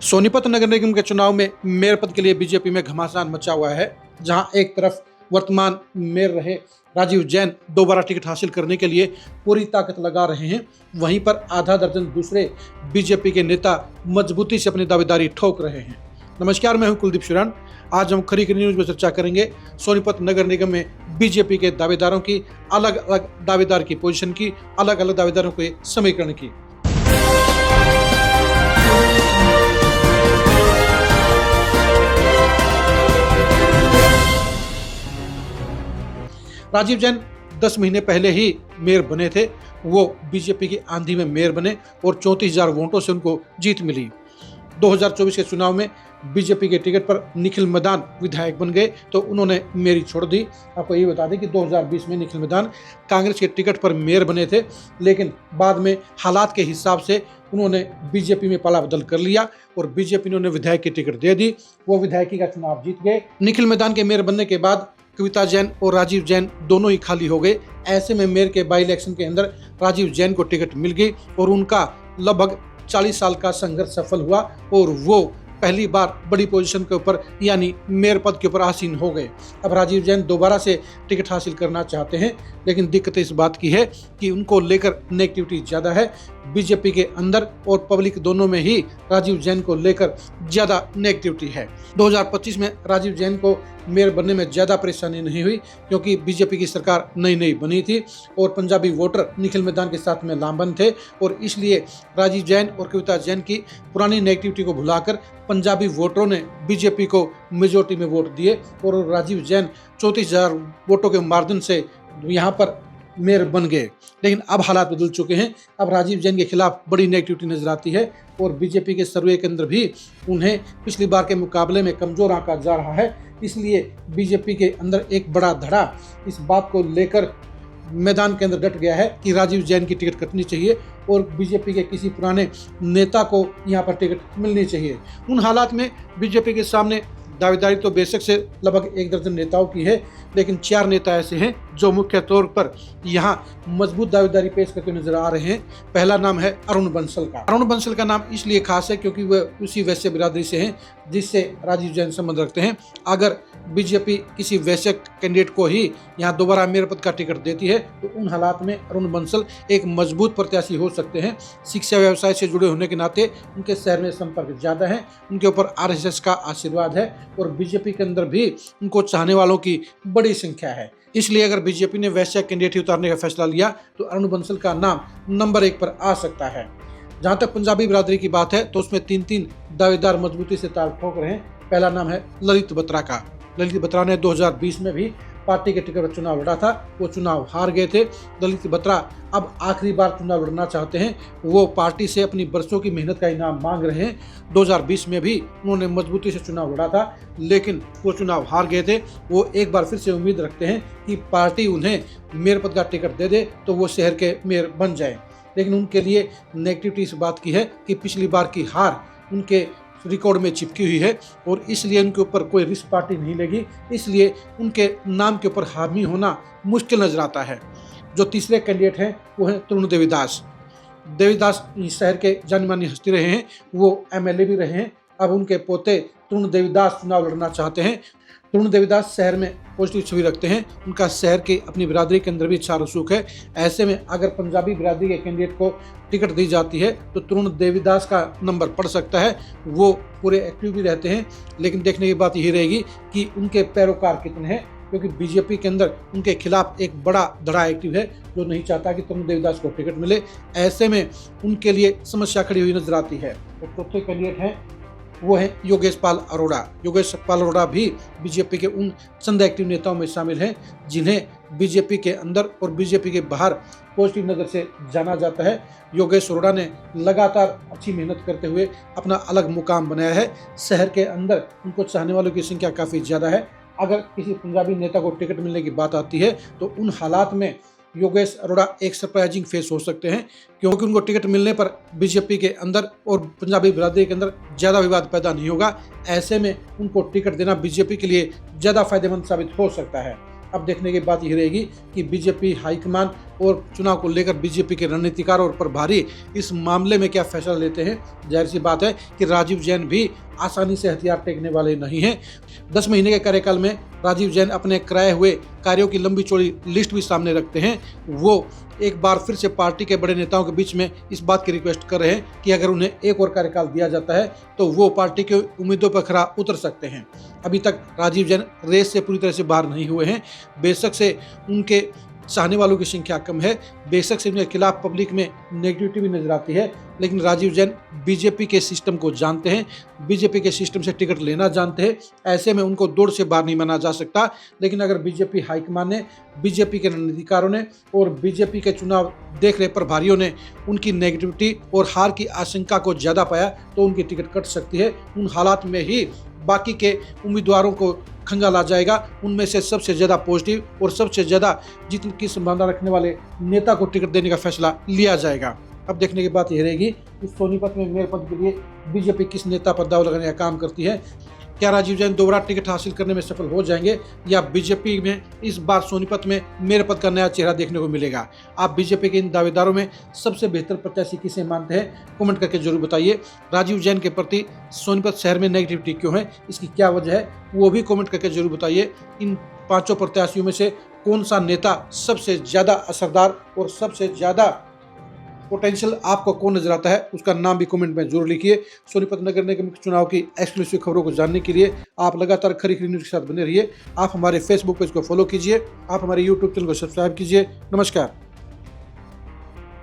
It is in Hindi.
सोनीपत नगर निगम के चुनाव में मेयर पद के लिए बीजेपी में घमासान मचा हुआ है। जहां एक तरफ वर्तमान मेयर रहे राजीव जैन दोबारा टिकट हासिल करने के लिए पूरी ताकत लगा रहे हैं, वहीं पर आधा दर्जन दूसरे बीजेपी के नेता मजबूती से अपनी दावेदारी ठोक रहे हैं। नमस्कार, मैं हूं कुलदीप शिरान। आज हम खरी न्यूज में चर्चा करेंगे सोनीपत नगर निगम में बीजेपी के दावेदारों की, अलग अलग दावेदार की पोजीशन की, अलग अलग दावेदारों के समीकरण की। राजीव जैन 10 महीने पहले ही मेयर बने थे। वो बीजेपी की आंधी में मेयर बने और 34,000 वोटों से उनको जीत मिली। 2024 के चुनाव में बीजेपी के टिकट पर निखिल मैदान विधायक बन गए तो उन्होंने मेयरी छोड़ दी। आपको ये बता दें कि 2020 में निखिल मैदान कांग्रेस के टिकट पर मेयर बने थे, लेकिन बाद में हालात के हिसाब से उन्होंने बीजेपी में पाला बदल कर लिया और बीजेपी ने उन्हें विधायक की टिकट दे दी। वो विधायकी का चुनाव जीत गए। निखिल मैदान के मेयर बनने के बाद कविता जैन और राजीव जैन दोनों ही खाली हो गए। ऐसे में मेयर के बाई इलेक्शन के अंदर राजीव जैन को टिकट मिल गई और उनका लगभग 40 साल का संघर्ष सफल हुआ और वो पहली बार बड़ी पोजीशन के ऊपर यानी मेयर पद के ऊपर आसीन हो गए। अब राजीव जैन दोबारा से टिकट हासिल करना चाहते हैं, लेकिन दिक्कत इस बात की है कि उनको लेकर नेगेटिविटी ज़्यादा है। बीजेपी के अंदर और पब्लिक दोनों में ही राजीव जैन को लेकर ज़्यादा नेगेटिविटी है। 2025 में राजीव जैन को मेयर बनने में ज़्यादा परेशानी नहीं हुई, क्योंकि बीजेपी की सरकार नई बनी थी और पंजाबी वोटर निखिल मैदान के साथ में लामबंद थे और इसलिए राजीव जैन और कविता जैन की पुरानी नेगेटिविटी को भुलाकर पंजाबी वोटरों ने बीजेपी को मेजोरिटी में वोट दिए और राजीव जैन 34,000 वोटों के मार्जिन से यहाँ पर मेयर बन गए। लेकिन अब हालात बदल चुके हैं। अब राजीव जैन के खिलाफ बड़ी नेगेटिविटी नजर आती है और बीजेपी के सर्वे के अंदर भी उन्हें पिछली बार के मुकाबले में कमजोर आंका जा रहा है। इसलिए बीजेपी के अंदर एक बड़ा धड़ा इस बात को लेकर मैदान के अंदर डट गया है कि राजीव जैन की टिकट कटनी चाहिए और बीजेपी के किसी पुराने नेता को यहाँ पर टिकट मिलनी चाहिए। उन हालात में बीजेपी के सामने दावेदारी तो बेशक से लगभग 1 दर्जन नेताओं की है, लेकिन 4 नेता ऐसे हैं जो मुख्य तौर पर यहाँ मजबूत दावेदारी पेश करते नजर आ रहे हैं। पहला नाम है अरुण बंसल का। अरुण बंसल का नाम इसलिए खास है क्योंकि वह उसी वैश्य बिरादरी से हैं जिससे राजीव जैन संबंध रखते हैं। अगर बीजेपी किसी वैश्य कैंडिडेट को ही यहाँ दोबारा मेयर पद का टिकट देती है तो उन हालात में अरुण बंसल एक मजबूत प्रत्याशी हो सकते हैं। शिक्षा व्यवसाय से जुड़े होने के नाते उनके शहर में संपर्क ज़्यादा है, उनके ऊपर RSS का आशीर्वाद है और बीजेपी के अंदर भी उनको चाहने वालों की बड़ी संख्या है। इसलिए अगर बीजेपी ने वैश्य कैंडिडेट ही उतारने का फैसला लिया तो अरुण बंसल का नाम नंबर 1 पर आ सकता है। जहां तक पंजाबी बिरादरी की बात है तो उसमें 3 दावेदार मजबूती से ताल ठोक रहे हैं। पहला नाम है ललित बत्रा का। ललित बत्रा ने 2020 में भी पार्टी के टिकट पर चुनाव लड़ा था, वो चुनाव हार गए थे। ललित बत्रा अब आखिरी बार चुनाव लड़ना चाहते हैं। वो पार्टी से अपनी बरसों की मेहनत का इनाम मांग रहे हैं। 2020 में भी उन्होंने मजबूती से चुनाव लड़ा था, लेकिन वो चुनाव हार गए थे। वो एक बार फिर से उम्मीद रखते हैं कि पार्टी उन्हें मेयर पद का टिकट दे दे तो वो शहर के मेयर बन जाए। लेकिन उनके लिए नेगेटिविटी इस बात की है कि पिछली बार की हार उनके रिकॉर्ड में चिपकी हुई है और इसलिए उनके ऊपर कोई रिस्क पार्टी नहीं लगी। इसलिए उनके नाम के ऊपर हामी होना मुश्किल नजर आता है। जो तीसरे कैंडिडेट हैं वो हैं तरुण देवीदास। देवीदास इस शहर के जानी मानी हस्ती रहे हैं, वो MLA भी रहे हैं। अब उनके पोते तरुण देवीदास चुनाव लड़ना चाहते हैं। तरुण देवीदास शहर में पॉजिटिव छवि रखते हैं, उनका शहर की अपनी बिरादरी के अंदर भी अच्छा रसूख है। ऐसे में अगर पंजाबी बिरादरी के कैंडिडेट को टिकट दी जाती है तो तरुण देवीदास का नंबर पड़ सकता है। वो पूरे एक्टिव भी रहते हैं, लेकिन देखने की बात यही रहेगी कि उनके पैरोकार कितने हैं, क्योंकि बीजेपी के अंदर उनके खिलाफ एक बड़ा धड़ा एक्टिव है जो नहीं चाहता कि तरुण देवीदास को टिकट मिले। ऐसे में उनके लिए समस्या खड़ी हुई नजर आती है। तो चौथे कैंडिडेट हैं वो है योगेश पाल अरोड़ा। योगेश पाल अरोड़ा भी बीजेपी के उन चंद एक्टिव नेताओं में शामिल हैं जिन्हें बीजेपी के अंदर और बीजेपी के बाहर पॉजिटिव नज़र से जाना जाता है। योगेश अरोड़ा ने लगातार अच्छी मेहनत करते हुए अपना अलग मुकाम बनाया है। शहर के अंदर उनको चाहने वालों की संख्या काफ़ी ज़्यादा है। अगर किसी पंजाबी नेता को टिकट मिलने की बात आती है तो उन हालात में योगेश अरोड़ा एक सरप्राइजिंग फेस हो सकते हैं, क्योंकि उनको टिकट मिलने पर बीजेपी के अंदर और पंजाबी बिरादरी के अंदर ज़्यादा विवाद पैदा नहीं होगा। ऐसे में उनको टिकट देना बीजेपी के लिए ज़्यादा फायदेमंद साबित हो सकता है। अब देखने की बात यह रहेगी कि बीजेपी हाईकमान और चुनाव को लेकर बीजेपी के रणनीतिकार और प्रभारी इस मामले में क्या फैसला लेते हैं। जाहिर सी बात है कि राजीव जैन भी आसानी से हथियार टेकने वाले नहीं हैं। 10 महीने के कार्यकाल में राजीव जैन अपने कराए हुए कार्यों की लंबी चौड़ी लिस्ट भी सामने रखते हैं। वो एक बार फिर से पार्टी के बड़े नेताओं के बीच में इस बात की रिक्वेस्ट कर रहे हैं कि अगर उन्हें एक और कार्यकाल दिया जाता है तो वो पार्टी के उम्मीदों पर खरा उतर सकते हैं। अभी तक राजीव जैन रेस से पूरी तरह से बाहर नहीं हुए हैं। बेशक से उनके चाहने वालों की संख्या कम है, बेशक से उनके खिलाफ पब्लिक में नेगेटिविटी भी नजर आती है, लेकिन राजीव जैन बीजेपी के सिस्टम को जानते हैं, बीजेपी के सिस्टम से टिकट लेना जानते हैं। ऐसे में उनको दौड़ से बाहर नहीं माना जा सकता। लेकिन अगर बीजेपी हाईकमान ने, बीजेपी के रणनीतिकारों ने और बीजेपी के चुनाव देख रहे प्रभारियों ने उनकी नेगेटिविटी और हार की आशंका को ज़्यादा पाया तो उनकी टिकट कट सकती है। उन हालात में ही बाकी के उम्मीदवारों को खंगाल आ जाएगा। उनमें से सबसे ज़्यादा पॉजिटिव और सबसे ज़्यादा जीतने की संभावना रखने वाले नेता को टिकट देने का फैसला लिया जाएगा। अब देखने की बात यह रहेगी कि सोनीपत में मेयर पद के लिए बीजेपी किस नेता पर दाव लगाने का काम करती है। क्या राजीव जैन दोबारा टिकट हासिल करने में सफल हो जाएंगे या बीजेपी में इस बार सोनीपत में मेयर पद का नया चेहरा देखने को मिलेगा। आप बीजेपी के इन दावेदारों में सबसे बेहतर प्रत्याशी किसे मानते हैं, कमेंट करके जरूर बताइए। राजीव जैन के प्रति सोनीपत शहर में नेगेटिविटी क्यों है, इसकी क्या वजह है, वो भी कमेंट करके जरूर बताइए। इन 5 प्रत्याशियों में से कौन सा नेता सबसे ज़्यादा असरदार और सबसे ज़्यादा पोटेंशियल आपको कौन नजर आता है, उसका नाम भी कमेंट में जरूर लिखिए। सोनीपत नगर निगम चुनाव की एक्सक्लूसिव खबरों को जानने के लिए आप लगातार खरी खरी न्यूज़ के साथ बने रहिए। आप हमारे फेसबुक पेज को फॉलो कीजिए, आप हमारे यूट्यूब चैनल को सब्सक्राइब कीजिए। नमस्कार।